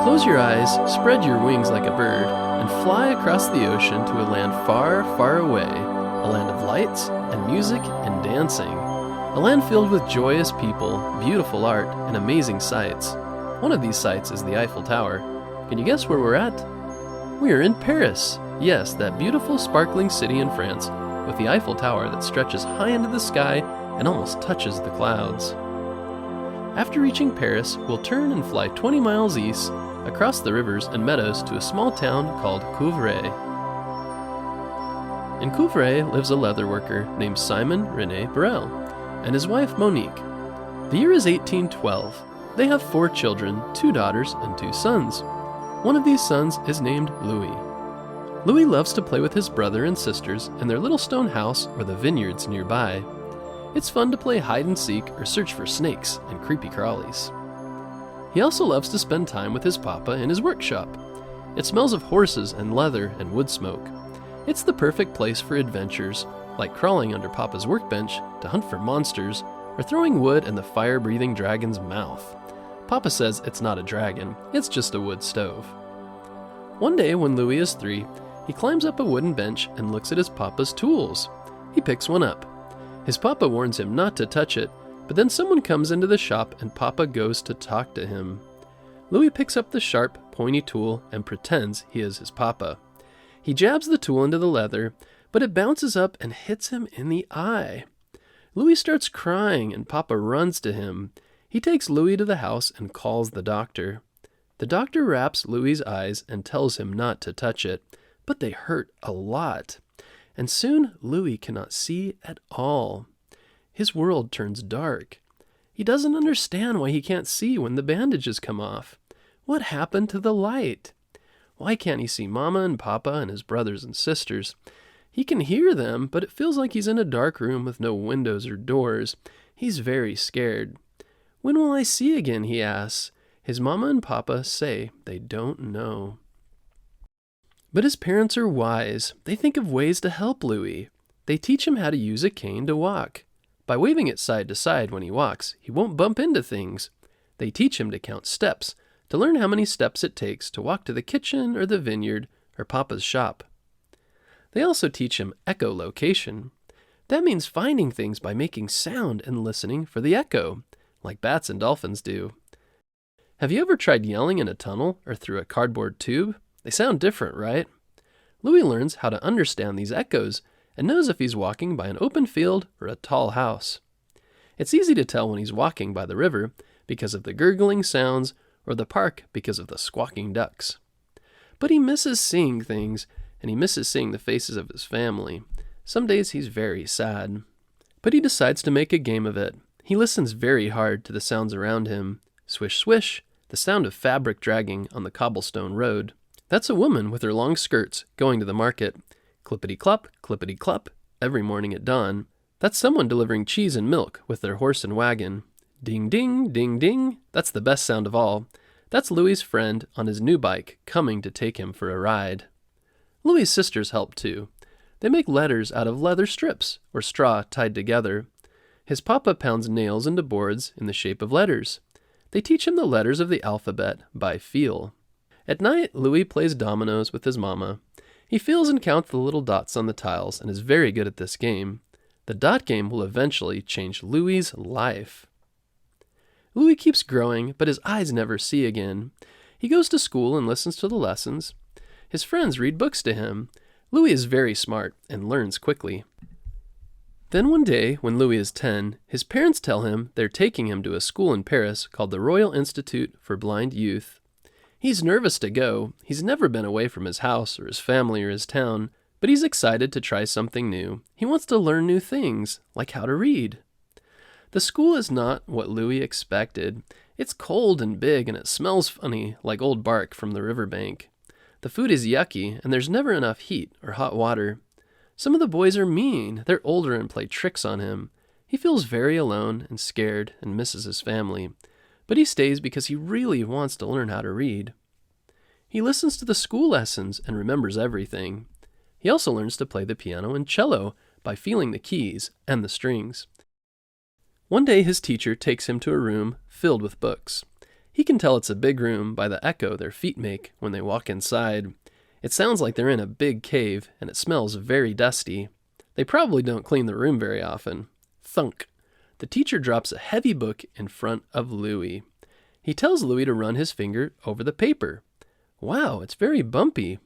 Close your eyes, spread your wings like a bird, and fly across the ocean to a land far, far away, a land of lights and music and dancing, a land filled with joyous people, beautiful art, and amazing sights. One of these sights is the Eiffel Tower. Can you guess where we're at? We are in Paris. Yes, that beautiful, sparkling city in France, with the Eiffel Tower that stretches high into the sky and almost touches the clouds. After reaching Paris, we'll turn and fly 20 miles east, across the rivers and meadows to a small town called Coupvray. In Coupvray lives a leatherworker named Simon René Braille and his wife Monique. The year is 1812. They have 4 children, 2 daughters and 2 sons. One of these sons is named Louis. Louis loves to play with his brother and sisters in their little stone house or the vineyards nearby. It's fun to play hide and seek or search for snakes and creepy crawlies. He also loves to spend time with his papa in his workshop. It smells of horses and leather and wood smoke. It's the perfect place for adventures, like crawling under papa's workbench to hunt for monsters or throwing wood in the fire-breathing dragon's mouth. Papa says it's not a dragon, it's just a wood stove. One day when Louis is 3, he climbs up a wooden bench and looks at his papa's tools. He picks one up. His papa warns him not to touch it, but then someone comes into the shop and papa goes to talk to him. Louis picks up the sharp, pointy tool and pretends he is his papa. He jabs the tool into the leather, but it bounces up and hits him in the eye. Louis starts crying and papa runs to him. He takes Louis to the house and calls the doctor. The doctor wraps Louis's eyes and tells him not to touch it, but they hurt a lot. And soon Louis cannot see at all. His world turns dark. He doesn't understand why he can't see when the bandages come off. What happened to the light? Why can't he see Mama and Papa and his brothers and sisters? He can hear them, but it feels like he's in a dark room with no windows or doors. He's very scared. When will I see again, he asks. His Mama and Papa say they don't know. But his parents are wise. They think of ways to help Louis. They teach him how to use a cane to walk. By waving it side to side when he walks, he won't bump into things. They teach him to count steps, to learn how many steps it takes to walk to the kitchen or the vineyard or Papa's shop. They also teach him echolocation. That means finding things by making sound and listening for the echo, like bats and dolphins do. Have you ever tried yelling in a tunnel or through a cardboard tube? They sound different, right? Louis learns how to understand these echoes and knows if he's walking by an open field or a tall house. It's easy to tell when he's walking by the river because of the gurgling sounds or the park because of the squawking ducks. But he misses seeing things, and he misses seeing the faces of his family. Some days he's very sad. But he decides to make a game of it. He listens very hard to the sounds around him. Swish, swish, the sound of fabric dragging on the cobblestone road. That's a woman with her long skirts going to the market. Clippity clop, every morning at dawn. That's someone delivering cheese and milk with their horse and wagon. Ding ding, ding ding, that's the best sound of all. That's Louis's friend on his new bike coming to take him for a ride. Louis's sisters help too. They make letters out of leather strips or straw tied together. His papa pounds nails into boards in the shape of letters. They teach him the letters of the alphabet by feel. At night, Louis plays dominoes with his mama. He feels and counts the little dots on the tiles and is very good at this game. The dot game will eventually change Louis's life. Louis keeps growing, but his eyes never see again. He goes to school and listens to the lessons. His friends read books to him. Louis is very smart and learns quickly. Then one day, when Louis is 10, his parents tell him they're taking him to a school in Paris called the Royal Institute for Blind Youth. He's nervous to go. He's never been away from his house or his family or his town, but he's excited to try something new. He wants to learn new things, like how to read. The school is not what Louis expected. It's cold and big and it smells funny, like old bark from the riverbank. The food is yucky and there's never enough heat or hot water. Some of the boys are mean. They're older and play tricks on him. He feels very alone and scared and misses his family. But he stays because he really wants to learn how to read. He listens to the school lessons and remembers everything. He also learns to play the piano and cello by feeling the keys and the strings. One day his teacher takes him to a room filled with books. He He can tell it's a big room by the echo their feet make when they walk inside. It sounds like they're in a big cave, and it smells very dusty. They probably don't clean the room very often. Thunk. The teacher drops a heavy book in front of Louis. He tells Louis to run his finger over the paper. Wow, it's very bumpy.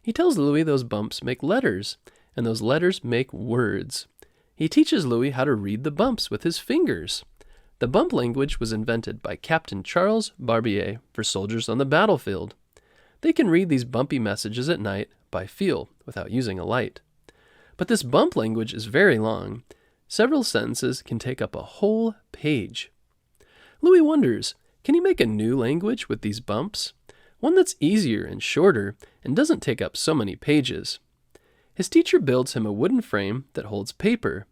He tells Louis those bumps make letters, and those letters make words. He teaches Louis how to read the bumps with his fingers. The bump language was invented by Captain Charles Barbier for soldiers on the battlefield. They can read these bumpy messages at night by feel without using a light. But this bump language is very long. Several sentences can take up a whole page. Louis wonders, can he make a new language with these bumps? One that's easier and shorter and doesn't take up so many pages. His teacher builds him a wooden frame that holds paper.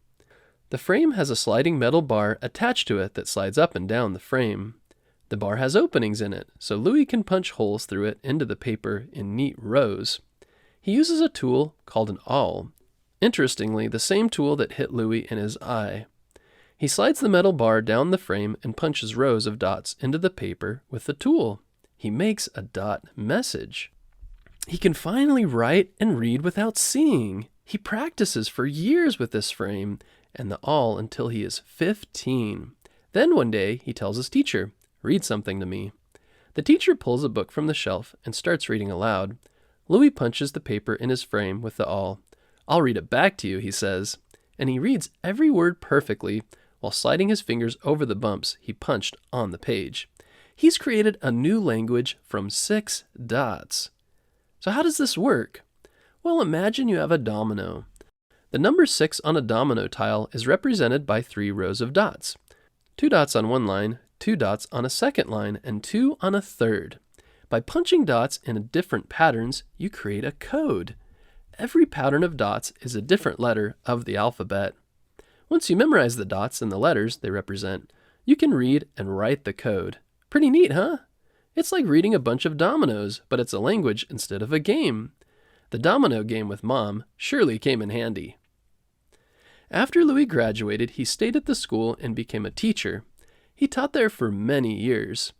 The frame has a sliding metal bar attached to it that slides up and down the frame. The bar has openings in it, so Louis can punch holes through it into the paper in neat rows. He uses a tool called an awl. Interestingly, the same tool that hit Louis in his eye. He slides the metal bar down the frame and punches rows of dots into the paper with the tool. He makes a dot message. He can finally write and read without seeing. He practices for years with this frame and the awl until he is 15. Then one day he tells his teacher, "Read something to me." The teacher pulls a book from the shelf and starts reading aloud. Louis punches the paper in his frame with the awl. "I'll read it back to you," he says, and he reads every word perfectly while sliding his fingers over the bumps he punched on the page. He's created a new language from 6 dots. So how does this work? Well, imagine you have a domino. The number 6 on a domino tile is represented by 3 rows of dots. 2 dots on one line, 2 dots on a second line, and 2 on a third. By punching dots in different patterns, you create a code. Every pattern of dots is a different letter of the alphabet. Once you memorize the dots and the letters they represent, you can read and write the code. Pretty neat, huh? It's like reading a bunch of dominoes, but it's a language instead of a game. The domino game with Mom surely came in handy. After Louis graduated, he stayed at the school and became a teacher. He taught there for many years.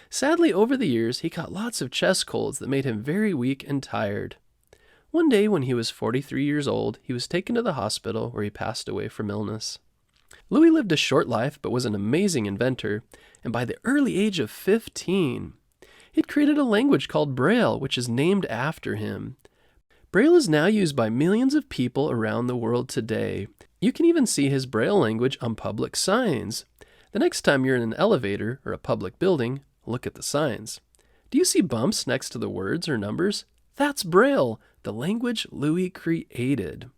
Sadly, over the years, he caught lots of chest colds that made him very weak and tired. One day when he was 43 years old, he was taken to the hospital where he passed away from illness. Louis lived a short life but was an amazing inventor, and by the early age of 15, he'd created a language called Braille, which is named after him. Braille is now used by millions of people around the world today. You can even see his Braille language on public signs. The next time you're in an elevator or a public building, look at the signs. Do you see bumps next to the words or numbers? That's Braille, the language Louis created.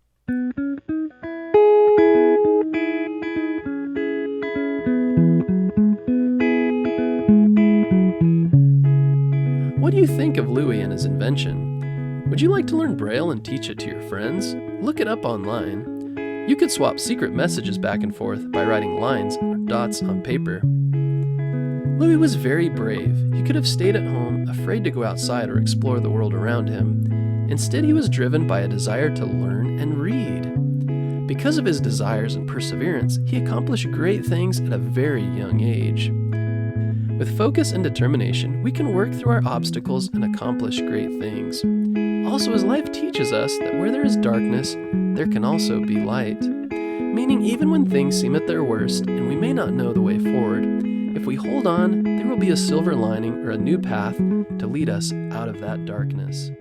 What do you think of Louis and his invention? Would you like to learn Braille and teach it to your friends? Look it up online. You could swap secret messages back and forth by writing lines or dots on paper. Louis was very brave. He could have stayed at home, afraid to go outside or explore the world around him. Instead, he was driven by a desire to learn and read. Because of his desires and perseverance, he accomplished great things at a very young age. With focus and determination, we can work through our obstacles and accomplish great things. Also, as life teaches us that where there is darkness, there can also be light. Meaning, even when things seem at their worst and we may not know the way forward, if we hold on, there will be a silver lining or a new path to lead us out of that darkness.